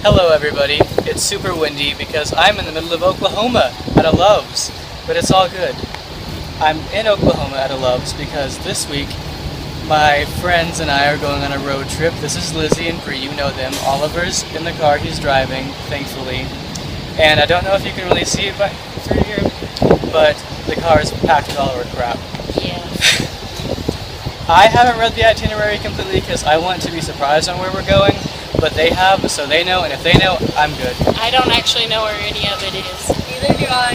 Hello everybody, it's super windy because I'm in the middle of Oklahoma at a Love's, but it's all good. I'm in Oklahoma at a Love's because this week my friends and I are going on a road trip. This is Lizzie and Bree, you know them. Oliver's in the car, he's driving, thankfully. And I don't know if you can really see it through here, but the car is packed with all of our crap. Yeah. I haven't read the itinerary completely because I want to be surprised on where we're going, but they have, so they know, and if they know, I'm good. I don't actually know where any of it is. Neither do I.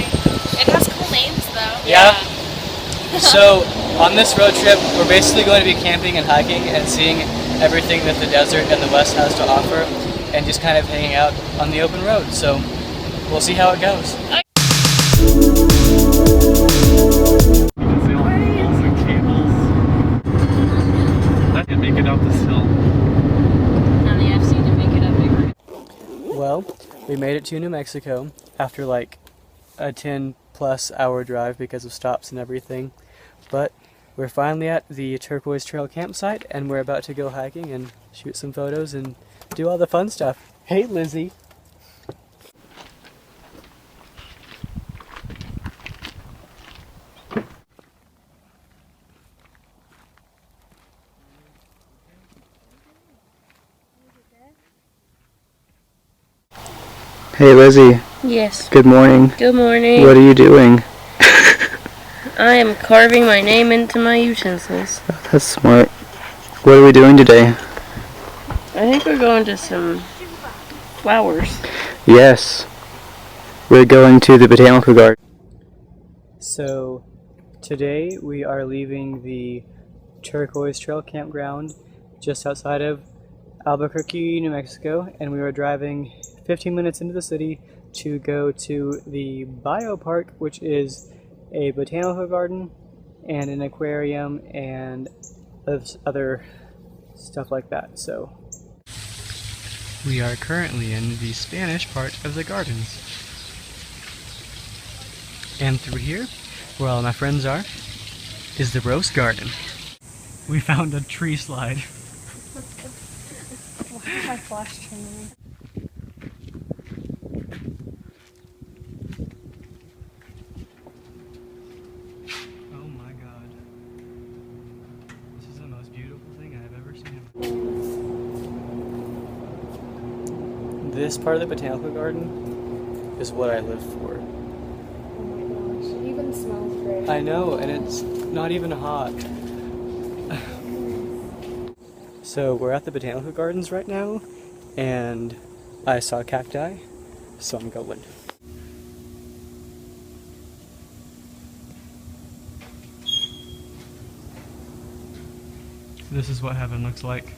It has cool names though. Yeah. So on this road trip, we're basically going to be camping and hiking and seeing everything that the desert and the West has to offer, and just kind of hanging out on the open road. So we'll see how it goes. Make it up this hill. None of the FC to make it up bigger. Well, we made it to New Mexico after like a 10+ hour drive because of stops and everything. But we're finally at the Turquoise Trail campsite and we're about to go hiking and shoot some photos and do all the fun stuff. Hey Lizzie! Hey Lizzie, Yes. good morning. Good morning. What are you doing? I am carving my name into my utensils. Oh, that's smart. What are we doing today? I think we're going to some flowers. Yes, we're going to the Botanical Garden. So today we are leaving the Turquoise Trail campground just outside of Albuquerque, New Mexico, and we are driving 15 minutes into the city to go to the biopark, which is a botanical garden and an aquarium and other stuff like that. So we are currently in the Spanish part of the gardens. And through here, where all my friends are, is the Rose Garden. We found a tree slide. Why is my flash turning? Oh my god. This is the most beautiful thing I've ever seen. This part of the botanical garden is what I live for. Oh my gosh, it even smells great. I know, and it's not even hot. So we're at the botanical gardens right now, and I saw cacti, so I'm going. This is what heaven looks like.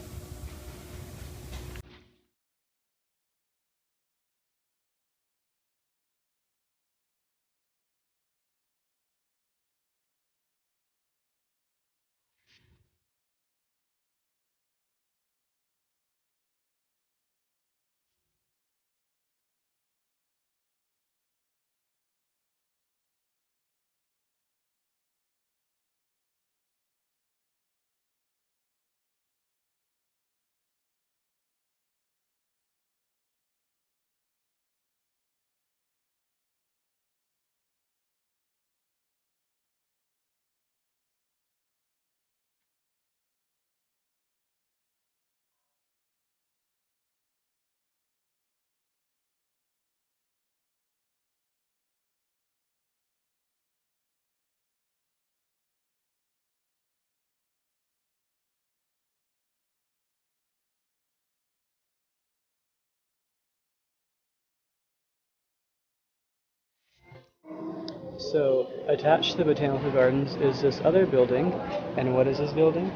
So attached to the botanical gardens is this other building, and what is this building?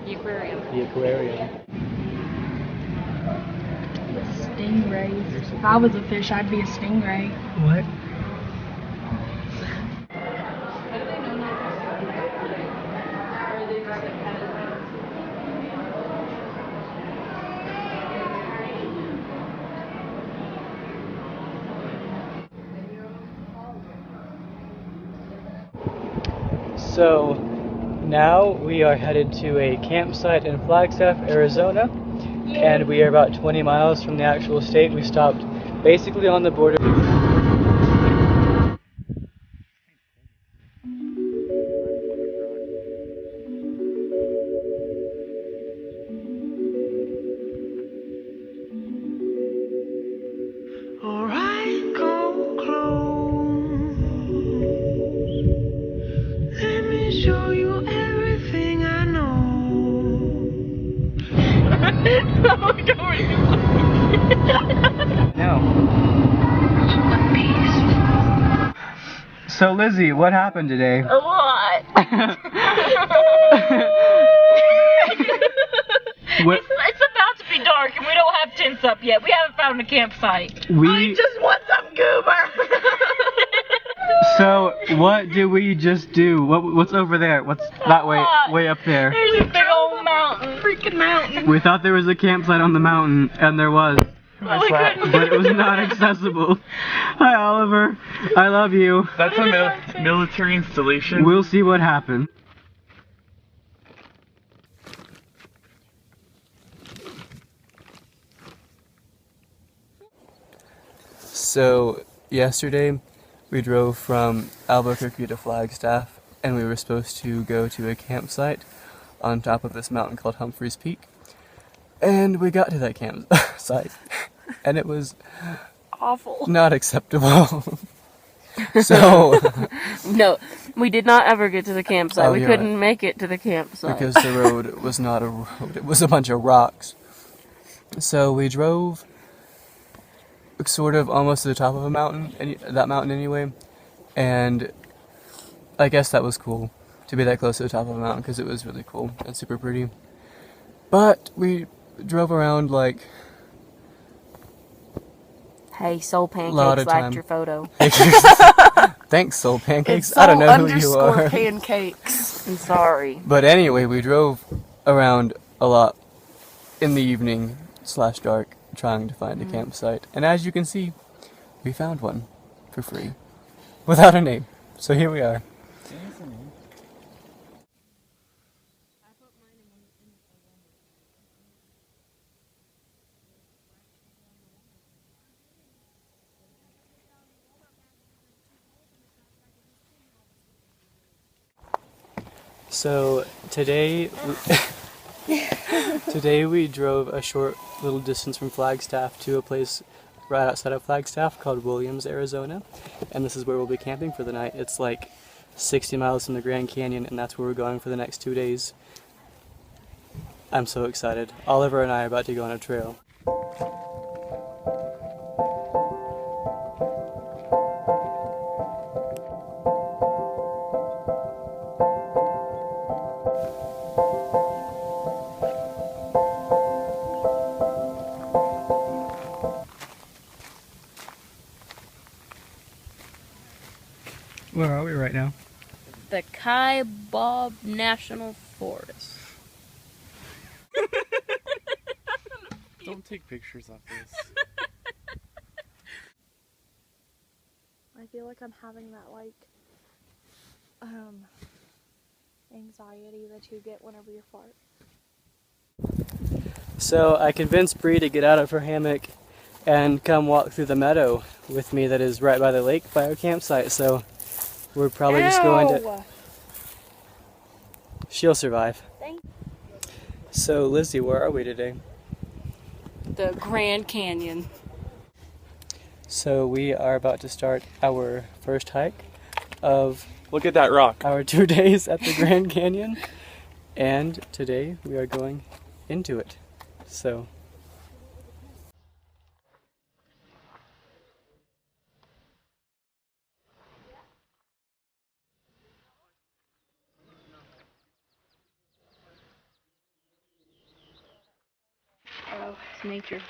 The aquarium. The aquarium. Stingrays. If I was a fish, I'd be a stingray. What? So now we are headed to a campsite in Flagstaff, Arizona. and we are about 20 miles from the actual state. We stopped basically on the border. Alright, go close. Let me show you everything I know. No. So Lizzie, what happened today? A lot. It's about to be dark and we don't have tents up yet. We haven't found a campsite. We just want some goober. So what do we just do? What's over there? What's that way up there? There's a big old mountain. Freaking mountain. We thought there was a campsite on the mountain, and there was. But it was not accessible. Hi Oliver, I love you. That's a military installation. We'll see what happens. So yesterday we drove from Albuquerque to Flagstaff, and we were supposed to go to a campsite on top of this mountain called Humphreys Peak. And we got to that campsite, and it was Awful. not acceptable. So No, we did not ever get to the campsite. Oh, we you're couldn't right. make it to the campsite. because the road was not a road, it was a bunch of rocks. So we drove sort of almost to the top of a mountain, that mountain anyway, and I guess that was cool to be that close to the top of a mountain because it was really cool and super pretty. But we drove around like Hey, Soul Lot Pancakes of liked time. your photo. thanks Soul Pancakes. I don't know who you are. Pancakes. I'm sorry. But anyway, we drove around a lot in the evening / dark trying to find a campsite. And as you can see, we found one for free without a name. So here we are. So today we drove a short little distance from Flagstaff to a place right outside of Flagstaff called Williams, Arizona, and this is where we'll be camping for the night. It's like 60 miles from the Grand Canyon, and that's where we're going for the next 2 days. I'm so excited. Oliver and I are about to go on a trail. Where are we right now? The Kaibab National Forest. Don't take pictures of this. I feel like I'm having that anxiety that you get whenever you fart. So I convinced Bree to get out of her hammock and come walk through the meadow with me that is right by the lake by our campsite. So we're probably just going to... She'll survive. Thank So Lizzie, where are we today? The Grand Canyon. So we are about to start our first hike of Look at that rock. our 2 days at the Grand Canyon. And today we are going into it. So... Oh, it's nature.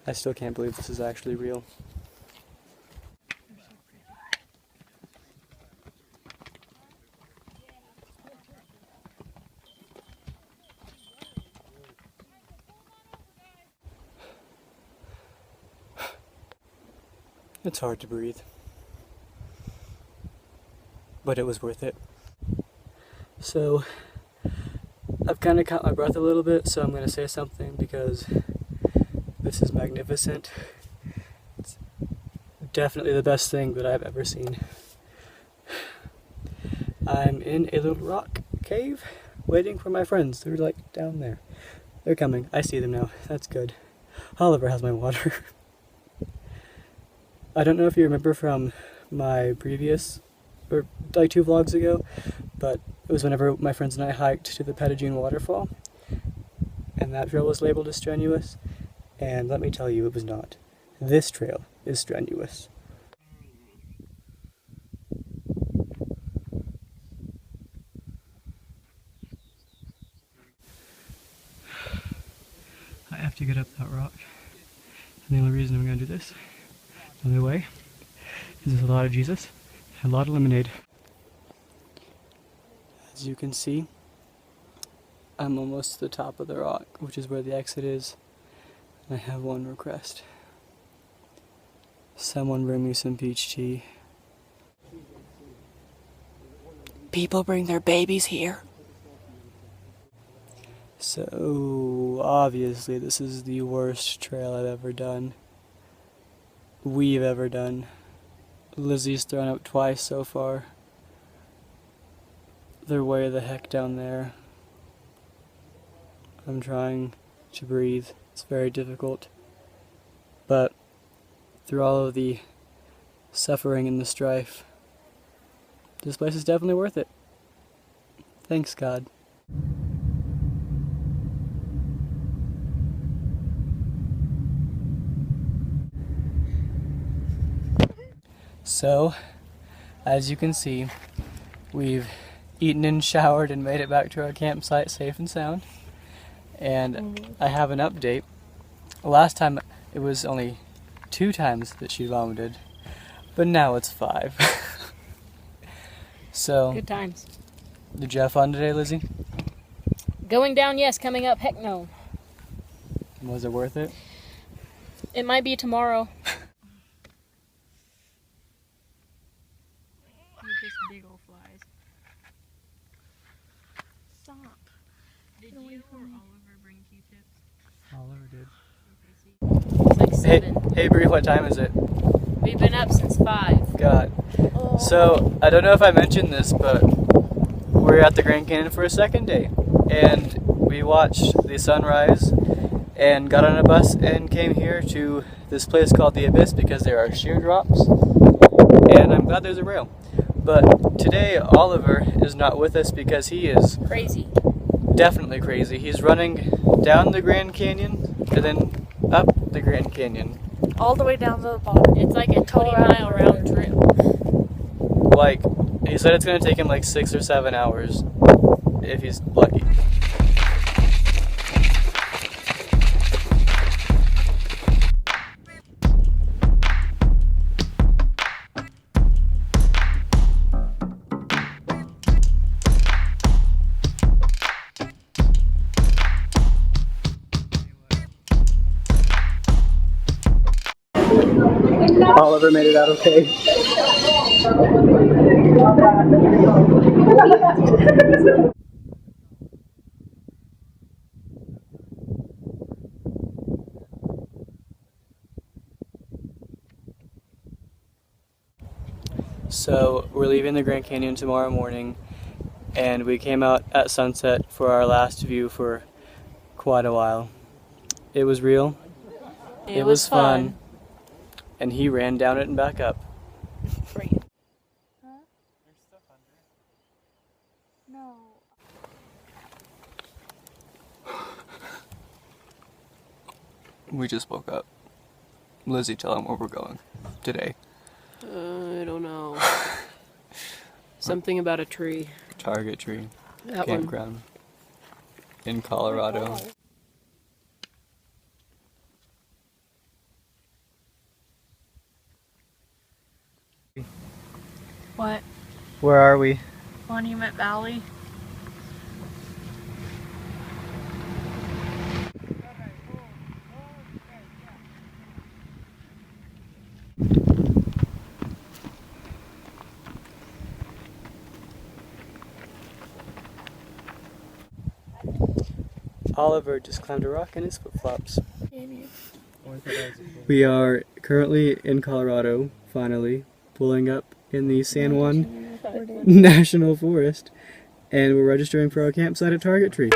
I still can't believe this is actually real. It's hard to breathe, but it was worth it. So, I've kind of caught my breath a little bit, so I'm going to say something because this is magnificent. It's definitely the best thing that I've ever seen. I'm in a little rock cave waiting for my friends. They're like down there. They're coming. I see them now. That's good. Oliver has my water. I don't know if you remember from my previous, or like 2 vlogs ago, but it was whenever my friends and I hiked to the Pettigene waterfall, and that trail was labeled as strenuous, and let me tell you, it was not. This trail is strenuous. I have to get up that rock, and the only reason I'm going to do this, the only way, is there's a lot of Jesus and a lot of lemonade. As you can see, I'm almost to the top of the rock, which is where the exit is, and I have one request. Someone bring me some peach tea. People bring their babies here. So, obviously this is the worst trail I've ever done. We've ever done. Lizzie's thrown up twice so far. They're way the heck down there. I'm trying to breathe. It's very difficult. But through all of the suffering and the strife, this place is definitely worth it. Thanks, God. So, as you can see, we've eaten and showered and made it back to our campsite safe and sound. And I have an update. Last time it was only 2 times that she vomited, but now it's 5. So, Good times. did you have fun today, Lizzie? Going down, yes. Coming up, heck no. Was it worth it? It might be tomorrow. Just big old flies. Stop. Did you or Oliver bring Q-tips? Oliver did. It's like 7. Hey Bree, what time is it? We've been up since 5. God. So, I don't know if I mentioned this, but we're at the Grand Canyon for a second day. And we watched the sunrise and got on a bus and came here to this place called the Abyss because there are sheer drops. And I'm glad there's a rail. But today, Oliver is not with us because he is Crazy. definitely crazy. He's running down the Grand Canyon and then up the Grand Canyon. All the way down to the bottom. It's like a 20-mile round trip. Like, he said it's going to take him like 6 or 7 hours if he's lucky. Oliver made it out okay. So we're leaving the Grand Canyon tomorrow morning, and we came out at sunset for our last view for quite a while. It was real. It was fun. And he ran down it and back up. There's stuff under it. No. We just woke up. Lizzie, tell him where we're going today. I don't know. Something about a tree. Target tree. That Campground. In Colorado. What? Where are we? Monument Valley? Oliver just climbed a rock in his flip-flops. We are currently in Colorado, finally, pulling up in the San Juan National Forest, and we're registering for our campsite at Target Tree.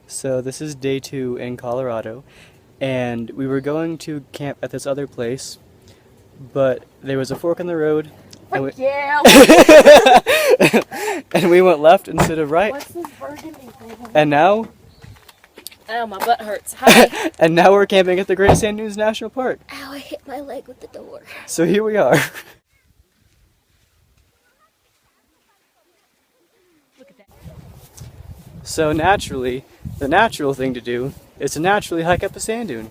So this is day 2 in Colorado, and we were going to camp at this other place, but there was a fork in the road, and and we went left instead of right. What's this burgundy thing? And now, Ow, my butt hurts. Hi. and now we're camping at the Great Sand Dunes National Park. Ow, I hit my leg with the door. So here we are. So naturally, the natural thing to do is to naturally hike up a sand dune.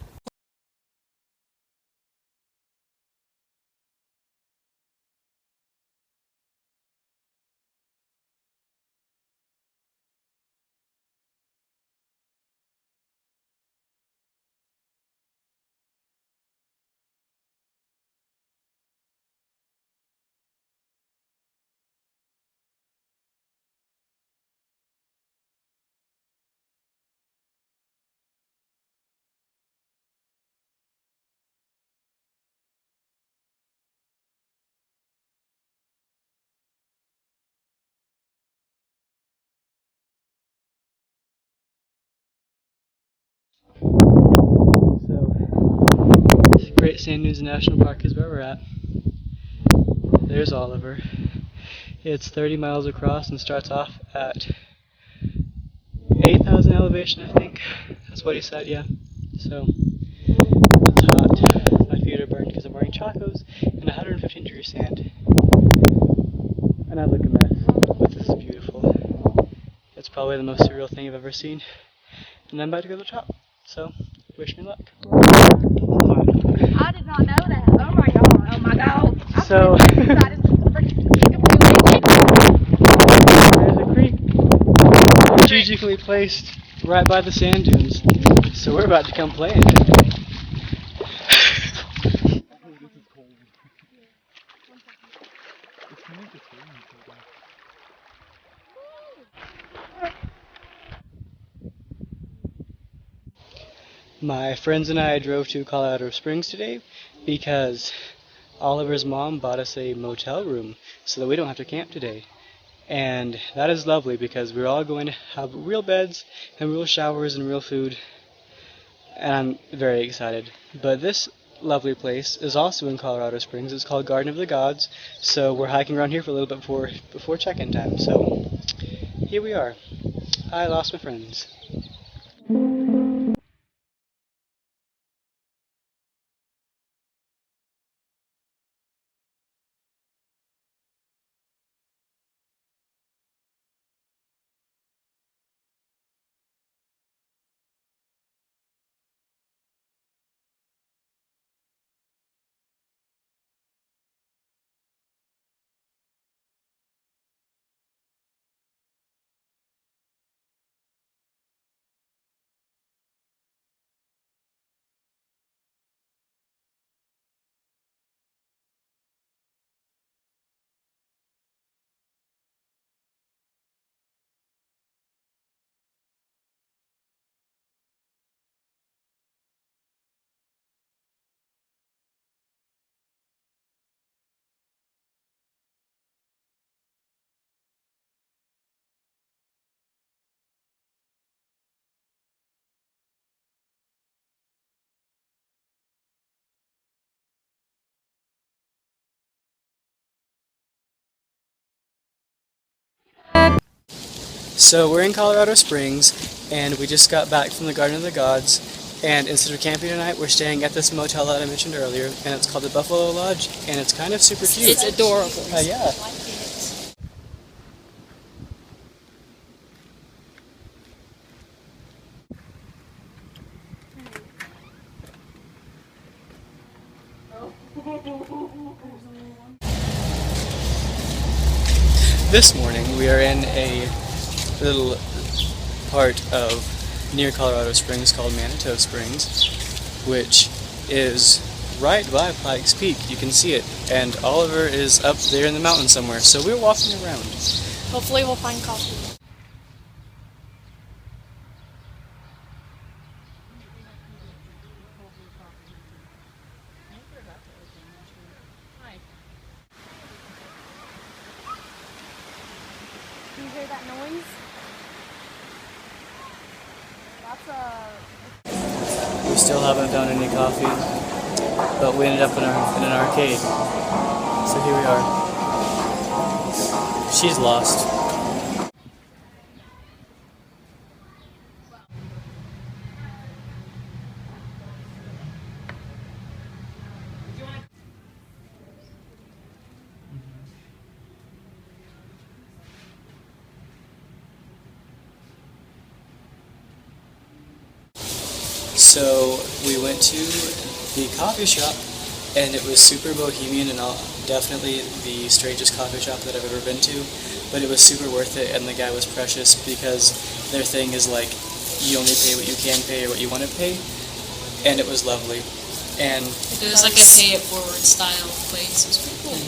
So, Great Sand Dunes National Park is where we're at. There's Oliver. It's 30 miles across and starts off at 8,000 elevation, I think. That's what he said, yeah. So, it's hot. My feet are burned because I'm wearing chacos in 115 degree sand. And I look a mess, but this is beautiful. It's probably the most surreal thing I've ever seen. And I'm about to go to the top. So, wish me luck. I did not know that. Oh my god. Oh my god. So, there's a creek strategically placed right by the sand dunes. So we're about to come play in it. My friends and I drove to Colorado Springs today because Oliver's mom bought us a motel room so that we don't have to camp today. And that is lovely because we're all going to have real beds and real showers and real food. And I'm very excited. But this lovely place is also in Colorado Springs. It's called Garden of the Gods. So we're hiking around here for a little bit before check-in time. So here we are. I lost my friends. So we're in Colorado Springs, and we just got back from the Garden of the Gods, And instead of camping tonight, we're staying at this motel that I mentioned earlier, and it's called the Buffalo Lodge, and it's kind of super cute. It's adorable. Yeah. This morning we are in a little part of near Colorado Springs called Manitou Springs, which is right by Pikes Peak. You can see it, and Oliver is up there in the mountain somewhere, so we're walking around. Hopefully we'll find coffee. Can you hear that noise? We still haven't found any coffee, but we ended up in an arcade. So here we are. She's lost. So we went to the coffee shop, and it was super bohemian and definitely the strangest coffee shop that I've ever been to, but it was super worth it, and the guy was precious because their thing is like you only pay what you can pay or what you want to pay, and it was lovely. And It was like a pay it forward style place. It was pretty cool.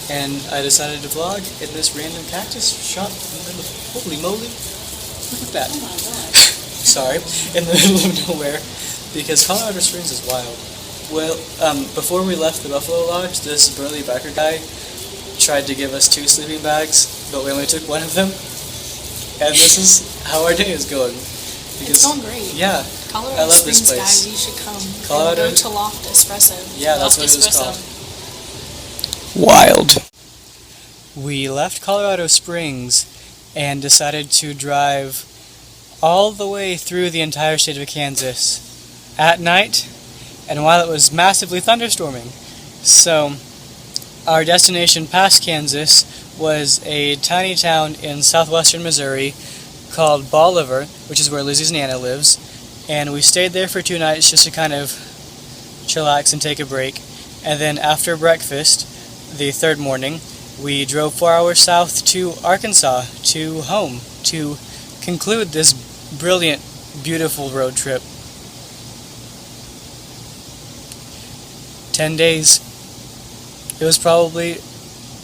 and I decided to vlog in this random cactus shop in the middle of, holy moly, look at that. Oh my god. Sorry, in the middle of nowhere, because Colorado Springs is wild. Well, before we left the Buffalo Lodge, this burly biker guy tried to give us 2 sleeping bags, but we only took one of them, and this is how our day is going. It's going great. Yeah, Colorado I love this Springs, place. guys, you should come. Colorado- And go to Loft Espresso. Yeah, that's Loft what it was Espresso. called. Wild. We left Colorado Springs and decided to drive all the way through the entire state of Kansas at night, and while it was massively thunderstorming. So our destination past Kansas was a tiny town in southwestern Missouri called Bolivar, which is where Lizzie's Nana lives, and we stayed there for 2 nights just to kind of chillax and take a break. And then after breakfast, the 3rd morning, we drove 4 hours south to Arkansas, to home, to conclude this brilliant, beautiful road trip. 10 days. It was probably,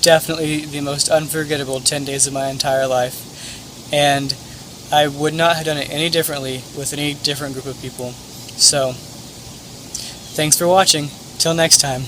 definitely the most unforgettable 10 days of my entire life, and I would not have done it any differently with any different group of people. So, thanks for watching. Till next time.